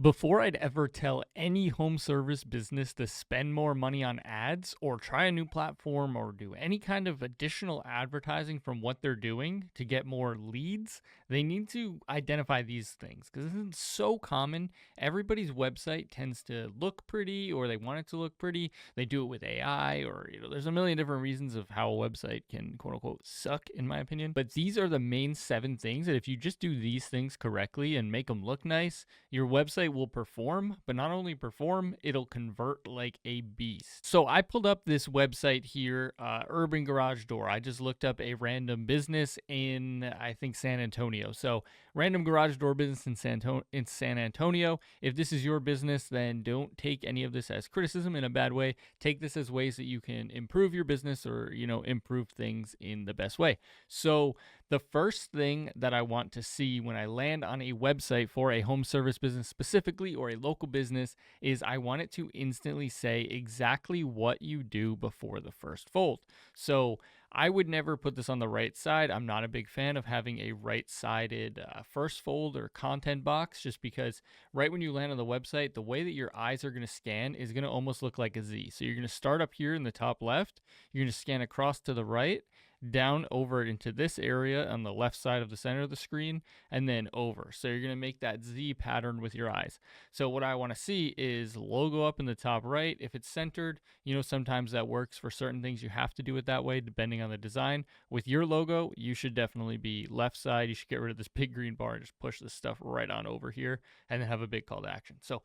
Before I'd ever tell any home service business to spend more money on ads or try a new platform or do any kind of additional advertising from what they're doing to get more leads, they need to identify these things because this is so common. Everybody's website tends to look pretty or they want it to look pretty. They do it with AI or there's a million different reasons of how a website can quote unquote suck in my opinion. But these are the main 7 things that if you just do these things correctly and make them look nice, your website will perform, but not only perform, it'll convert like a beast. So I pulled up this website here, Urban Garage Door. I just looked up a random business in, I think, San Antonio. So random garage door business in San Antonio. If this is your business, then don't take any of this as criticism in a bad way. Take this as ways that you can improve your business or, improve things in the best way. So the first thing that I want to see when I land on a website for a home service business specifically or a local business is I want it to instantly say exactly what you do before the first fold. So I would never put this on the right side. I'm not a big fan of having a right-sided first fold or content box just because right when you land on the website, the way that your eyes are going to scan is going to almost look like a Z. So you're going to start up here in the top left. You're going to scan across to the right, down over into this area on the left side of the center of the screen, and then over. So you're going to make that Z pattern with your eyes. So what I want to see is logo up in the top right. If it's centered, sometimes that works for certain things. You have to do it that way depending on the design. With your logo, you should definitely be left side. You should get rid of this big green bar and just push this stuff right on over here and then have a big call to action. So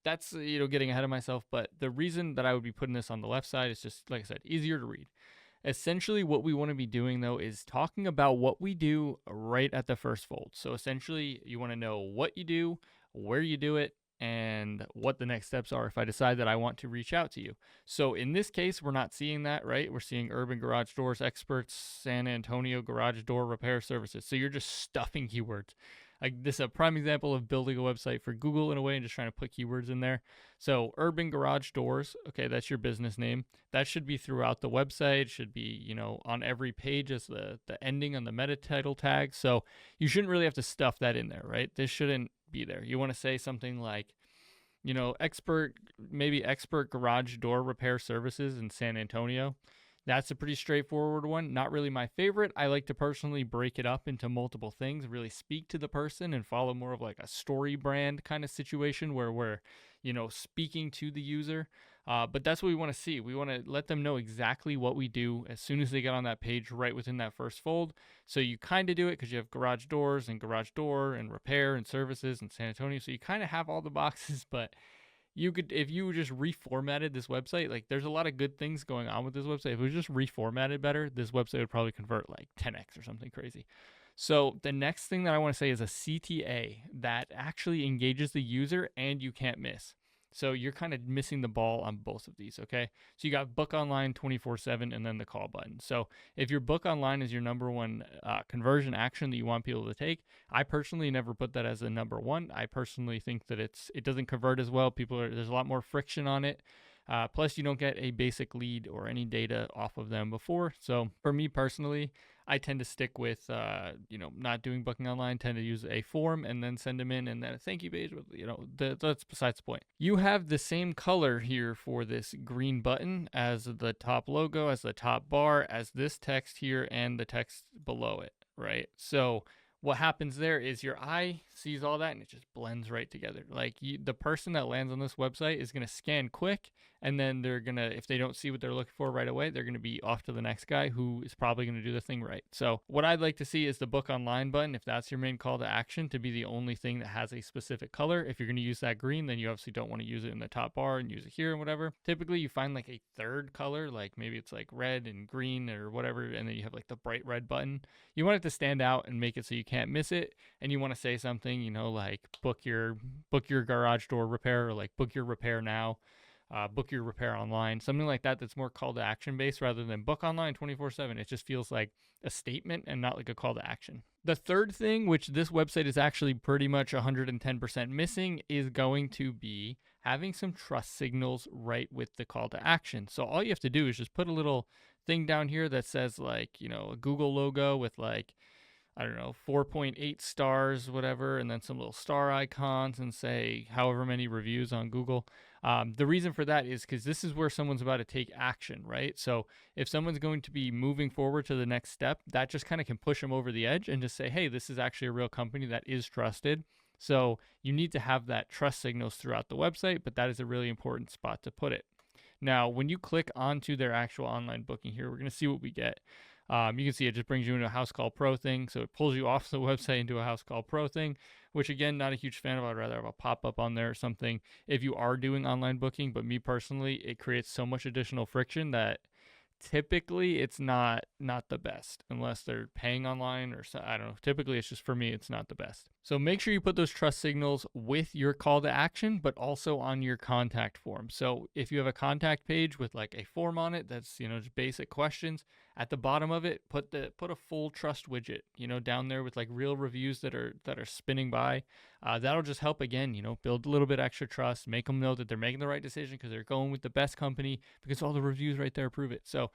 that's, getting ahead of myself. But the reason that I would be putting this on the left side is just, like I said, easier to read. Essentially, what we want to be doing, though, is talking about what we do right at the first fold. So essentially, you want to know what you do, where you do it, and what the next steps are if I decide that I want to reach out to you. So in this case, we're not seeing that, right? We're seeing Urban Garage Doors Experts, San Antonio Garage Door Repair Services. So you're just stuffing keywords. Like this is a prime example of building a website for Google in a way and just trying to put keywords in there. So Urban Garage Doors, okay, that's your business name. That should be throughout the website. It should be, on every page as the ending on the meta title tag. So you shouldn't really have to stuff that in there, right? This shouldn't be there. You want to say something like, expert garage door repair services in San Antonio. That's a pretty straightforward one. Not really my favorite. I like to personally break it up into multiple things, really speak to the person and follow more of like a story brand kind of situation where we're, speaking to the user. But that's what we want to see. We want to let them know exactly what we do as soon as they get on that page right within that first fold. So you kind of do it because you have garage doors and garage door and repair and services in San Antonio. So you kind of have all the boxes, but you could, if you just reformatted this website, like there's a lot of good things going on with this website. If it was just reformatted better, this website would probably convert like 10x or something crazy. So the next thing that I want to say is a CTA that actually engages the user and you can't miss. So you're kind of missing the ball on both of these, okay? So you got book online 24/7 and then the call button. So if your book online is your number one conversion action that you want people to take, I personally never put that as a number one. I personally think that it doesn't convert as well. There's a lot more friction on it. Plus, you don't get a basic lead or any data off of them before. So for me personally, I tend to stick with, not doing booking online, tend to use a form and then send them in and then a thank you page. That's besides the point. You have the same color here for this green button as the top logo, as the top bar, as this text here and the text below it, right? So what happens there is your eye sees all that and it just blends right together. Like the person that lands on this website is going to scan quick, and then they're going to, if they don't see what they're looking for right away, they're going to be off to the next guy who is probably going to do the thing right. So what I'd like to see is the book online button, if that's your main call to action, to be the only thing that has a specific color. If you're going to use that green, then you obviously don't want to use it in the top bar and use it here and whatever. Typically you find like a third color, like maybe it's like red and green or whatever, and then you have like the bright red button. You want it to stand out and make it so you can't miss it, and you want to say something, like book your garage door repair, or like book your repair now, book your repair online, something like that. That's more call to action based rather than book online 24/7. It just feels like a statement and not like a call to action. The third thing, which this website is actually pretty much 110% missing, is going to be having some trust signals right with the call to action. So all you have to do is just put a little thing down here that says like, a Google logo with like I don't know, 4.8 stars, whatever, and then some little star icons and say however many reviews on Google. The reason for that is because this is where someone's about to take action, right? So if someone's going to be moving forward to the next step, that just kind of can push them over the edge and just say, hey, this is actually a real company that is trusted. So you need to have that trust signals throughout the website, but that is a really important spot to put it. Now, when you click onto their actual online booking here, we're going to see what we get. You can see it just brings you into a House Call Pro thing. So it pulls you off the website into a House Call Pro thing, which again, not a huge fan of. I'd rather have a pop-up on there or something if you are doing online booking. But me personally, it creates so much additional friction that typically it's not the best unless they're paying online or so, I don't know. Typically it's just, for me, it's not the best. So make sure you put those trust signals with your call to action, but also on your contact form. So if you have a contact page with like a form on it that's, just basic questions, at the bottom of it, put a full trust widget, down there with like real reviews that are spinning by. That'll just help, again, build a little bit extra trust, make them know that they're making the right decision because they're going with the best company, because all the reviews right there prove it. So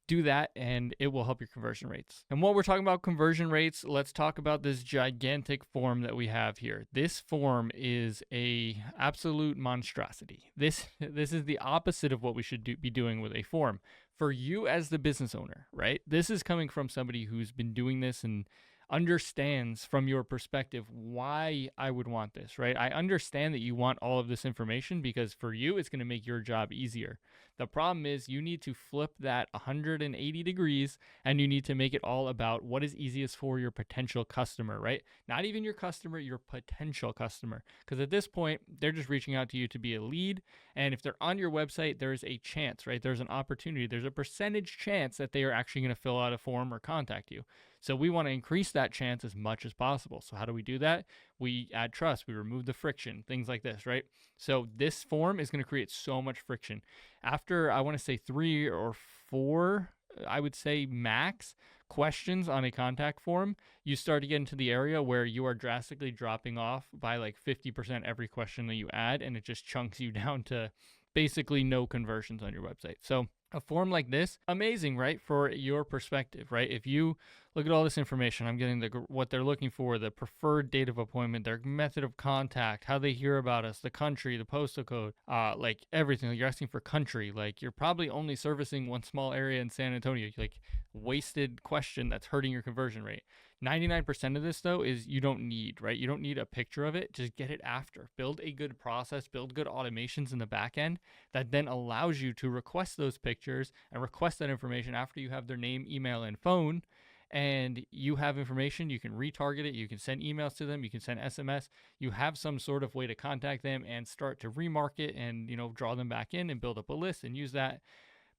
do that and it will help your conversion rates. And while we're talking about conversion rates, let's talk about this gigantic form that we have here. This form is a absolute monstrosity. This is the opposite of what we should be doing with a form. For you as the business owner, right? This is coming from somebody who's been doing this and understands from your perspective why I would want this, right? I understand that you want all of this information because for you, it's going to make your job easier. The problem is you need to flip that 180 degrees and you need to make it all about what is easiest for your potential customer, right? Not even your customer, your potential customer. Because at this point, they're just reaching out to you to be a lead. And if they're on your website, there's a chance, right? There's an opportunity. There's a percentage chance that they are actually going to fill out a form or contact you. So we want to increase that chance as much as possible. So how do we do that? We add trust, we remove the friction, things like this, right? So this form is going to create so much friction. After, I want to say 3 or 4, I would say max questions on a contact form, you start to get into the area where you are drastically dropping off by like 50% every question that you add, and it just chunks you down to basically no conversions on your website. So a form like this, amazing, right? For your perspective, right? If you look at all this information, I'm getting what they're looking for, the preferred date of appointment, their method of contact, how they hear about us, the country, the postal code, like everything. Like you're asking for country, like you're probably only servicing one small area in San Antonio, like wasted question that's hurting your conversion rate. 99% of this though is you don't need, right? You don't need a picture of it. Just get it after. Build a good process, build good automations in the back end that then allows you to request those pictures and request that information after you have their name, email, and phone. And you have information, you can retarget it, you can send emails to them, you can send SMS, you have some sort of way to contact them and start to remarket and, draw them back in and build up a list and use that.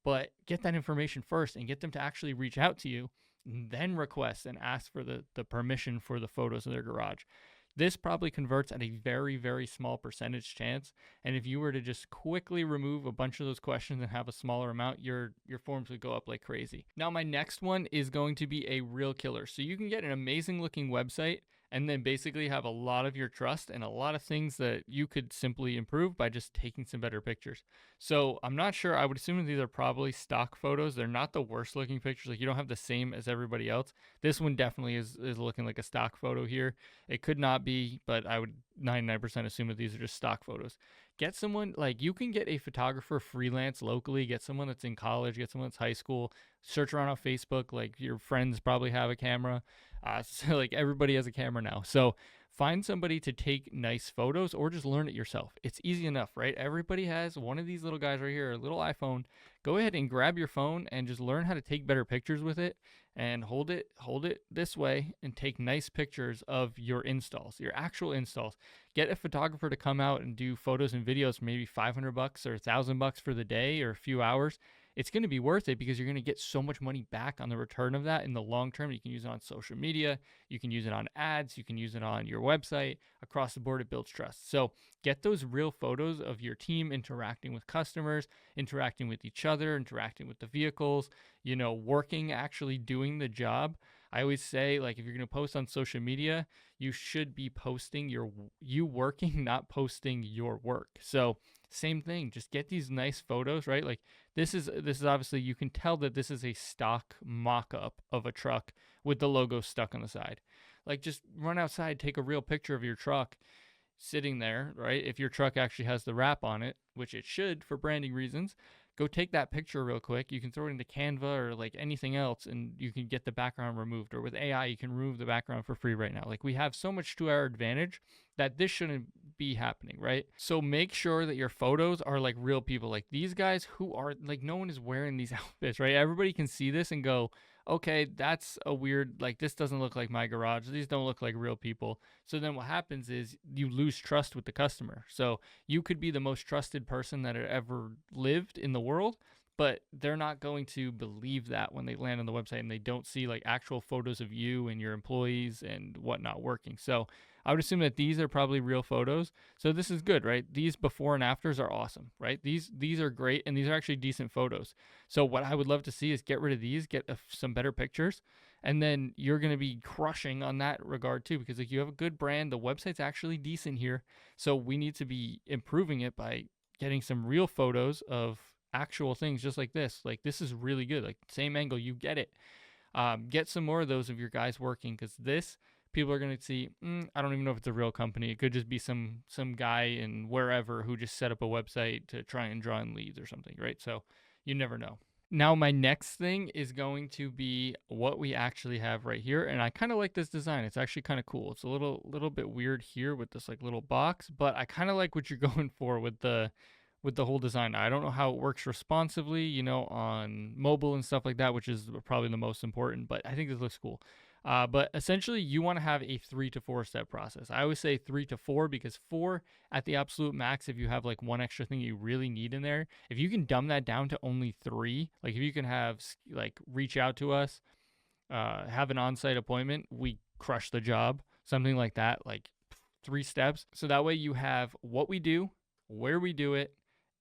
But get that information first and get them to actually reach out to you, then request and ask for the permission for the photos of their garage. This probably converts at a very, very small percentage chance. And if you were to just quickly remove a bunch of those questions and have a smaller amount, your forms would go up like crazy. Now, my next one is going to be a real killer. So you can get an amazing looking website and then basically have a lot of your trust and a lot of things that you could simply improve by just taking some better pictures. So I'm not sure. I would assume that these are probably stock photos. They're not the worst looking pictures. Like you don't have the same as everybody else. This one definitely is looking like a stock photo here. It could not be, but I would 99% assume that these are just stock photos. Get someone, like you can get a photographer freelance locally, get someone that's in college, get someone that's high school, search around on Facebook. Like your friends probably have a camera. So like everybody has a camera now. So find somebody to take nice photos or just learn it yourself. It's easy enough, right? Everybody has one of these little guys right here, a little iPhone. Go ahead and grab your phone and just learn how to take better pictures with it and hold it this way and take nice pictures of your installs, your actual installs. Get a photographer to come out and do photos and videos for maybe $500 or $1,000 for the day or a few hours. It's going to be worth it because you're going to get so much money back on the return of that in the long term. You can use it on social media. You can use it on ads. You can use it on your website. Across the board, it builds trust. So get those real photos of your team interacting with customers, interacting with each other, interacting with the vehicles, working, actually doing the job. I always say, like, if you're going to post on social media, you should be posting you working, not posting your work. So same thing, just get these nice photos, right? Like this is obviously, you can tell that this is a stock mock-up of a truck with the logo stuck on the side. Like, just run outside, take a real picture of your truck sitting there, right? If your truck actually has the wrap on it, which it should for branding reasons, go take that picture real quick. You can throw it into Canva or like anything else, and you can get the background removed. Or with AI, you can remove the background for free right now. Like, we have so much to our advantage that this shouldn't be happening, right? So make sure that your photos are like real people. Like, these guys who are like, no one is wearing these outfits, right? Everybody can see this and go, okay, that's a weird, like, this doesn't look like my garage. These don't look like real people. So then what happens is you lose trust with the customer. So you could be the most trusted person that had ever lived in the world, but they're not going to believe that when they land on the website and they don't see like actual photos of you and your employees and whatnot working. So I would assume that these are probably real photos. So this is good, right? These before and afters are awesome, right? These are great, and these are actually decent photos. So what I would love to see is get rid of these, get some better pictures, and then you're going to be crushing on that regard too, because like, you have a good brand, the website's actually decent here. So we need to be improving it by getting some real photos of actual things just like this. Like, this is really good. Like, same angle, you get it. Get some more of those of your guys working, because this, people are going to see, I don't even know if it's a real company. It could just be some guy in wherever who just set up a website to try and draw in leads or something, right? So you never know. Now, my next thing is going to be what we actually have right here. And I kind of like this design. It's actually kind of cool. It's a little bit weird here with this like little box, but I kind of like what you're going for with the whole design. I don't know how it works responsively, on mobile and stuff like that, which is probably the most important, but I think this looks cool. But essentially, you want to have a 3 to 4 step process. I always say 3 to 4 because 4 at the absolute max, if you have like one extra thing you really need in there, if you can dumb that down to only 3, like if you can have like reach out to us, have an on-site appointment, we crush the job, something like that, like 3 steps. So that way you have what we do, where we do it,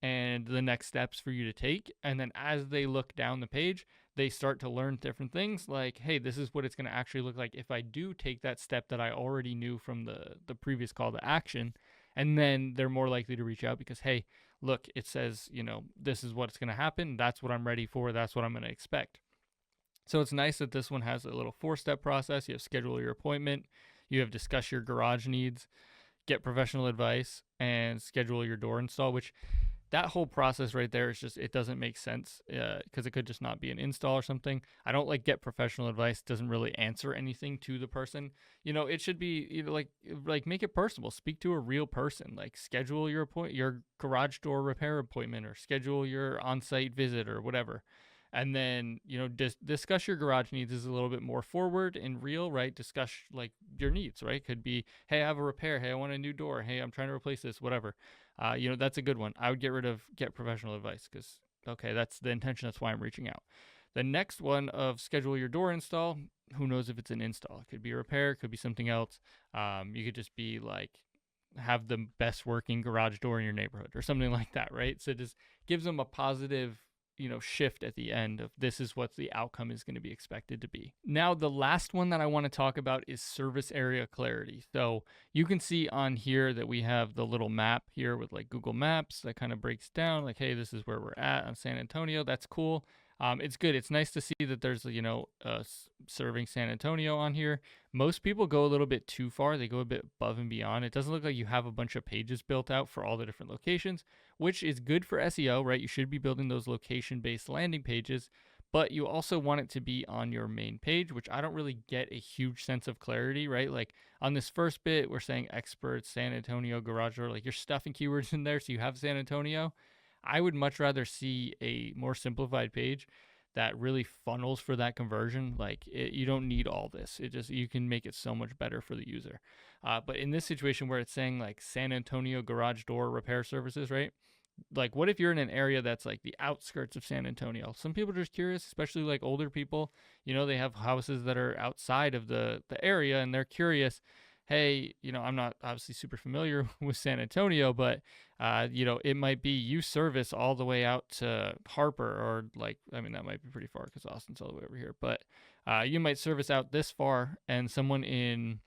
and the next steps for you to take. And then as they look down the page, they start to learn different things like, hey, this is what it's going to actually look like if I do take that step that I already knew from the previous call to action. And then they're more likely to reach out because, hey, look, it says, this is what's going to happen. That's what I'm ready for. That's what I'm going to expect. So it's nice that this one has a little 4-step process. You have schedule your appointment. You have discuss your garage needs, get professional advice, and schedule your door install, which that whole process right there is just, it doesn't make sense because it could just not be an install or something. I don't like get professional advice. Doesn't really answer anything to the person. It should be like make it personable. Speak to a real person. Like schedule your garage door repair appointment or schedule your on-site visit or whatever. And then, discuss your garage needs is a little bit more forward and real, right? Discuss like your needs, right? Could be, hey, I have a repair. Hey, I want a new door. Hey, I'm trying to replace this, whatever. That's a good one. I would get professional advice because, okay, that's the intention. That's why I'm reaching out. The next one of schedule your door install. Who knows if it's an install? It could be a repair. It could be something else. You could just be like, have the best working garage door in your neighborhood or something like that, right? So it just gives them a positive shift at the end of this is what the outcome is going to be expected to be. Now, the last one that I want to talk about is service area clarity. So you can see on here that we have the little map here with like Google Maps that kind of breaks down like, hey, this is where we're at on San Antonio. That's cool. It's good. It's nice to see that there's, serving San Antonio on here. Most people go a little bit too far. They go a bit above and beyond. It doesn't look like you have a bunch of pages built out for all the different locations, which is good for SEO, right? You should be building those location-based landing pages, but you also want it to be on your main page, which I don't really get a huge sense of clarity, right? Like on this first bit, we're saying experts, San Antonio garage door, like you're stuffing keywords in there. So you have San Antonio. I would much rather see a more simplified page that really funnels for that conversion. Like you don't need all this. You can make it so much better for the user. But in this situation where it's saying like San Antonio garage door repair services, right? Like what if you're in an area that's like the outskirts of San Antonio? Some people are just curious, especially like older people, they have houses that are outside of the area and they're curious. Hey, I'm not obviously super familiar with San Antonio, but, it might be you service all the way out to Harper or that might be pretty far because Austin's all the way over here. But You might service out this far, and someone in,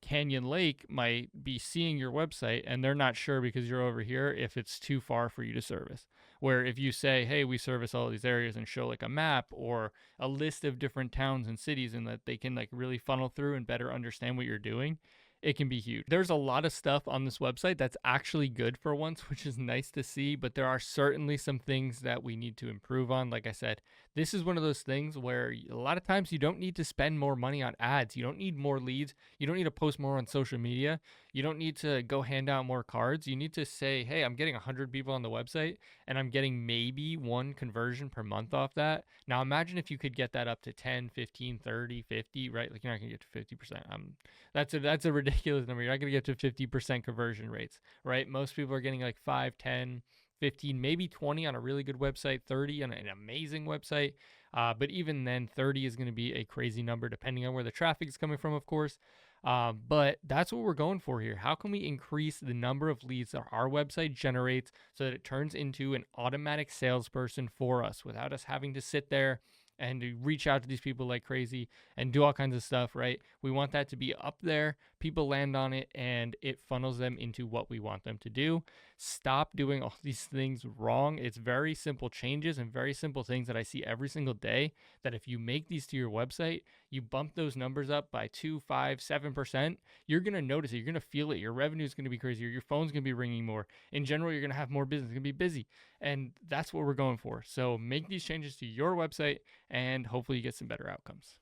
Canyon Lake might be seeing your website and they're not sure because you're over here if it's too far for you to service. Where if you say, hey, we service all these areas and show like a map or a list of different towns and cities and that they can like really funnel through and better understand what you're doing, it can be huge. There's a lot of stuff on this website that's actually good for once, which is nice to see, but there are certainly some things that we need to improve on. Like I said, this is one of those things where a lot of times you don't need to spend more money on ads. You don't need more leads. You don't need to post more on social media. You don't need to go hand out more cards. You need to say, hey, I'm getting 100 people on the website and I'm getting maybe one conversion per month off that. Now imagine if you could get that up to 10, 15, 30, 50, right? Like you're not going to get to 50%. That's a ridiculous number. You're not going to get to 50% conversion rates, right? Most people are getting like 5, 10, 15, maybe 20 on a really good website, 30 on an amazing website. But even then, 30 is going to be a crazy number depending on where the traffic is coming from, of course. But that's what we're going for here. How can we increase the number of leads that our website generates so that it turns into an automatic salesperson for us without us having to sit there and to reach out to these people like crazy and do all kinds of stuff, right? We want that to be up there. People land on it and it funnels them into what we want them to do. Stop doing all these things wrong. It's very simple changes and very simple things that I see every single day that if you make these to your website, you bump those numbers up by 2, 5, 7%, you're going to notice it. You're going to feel it. Your revenue is going to be crazier. Your phone's going to be ringing more. In general, you're going to have more business. It's going to be busy. And that's what we're going for. So make these changes to your website and hopefully you get some better outcomes.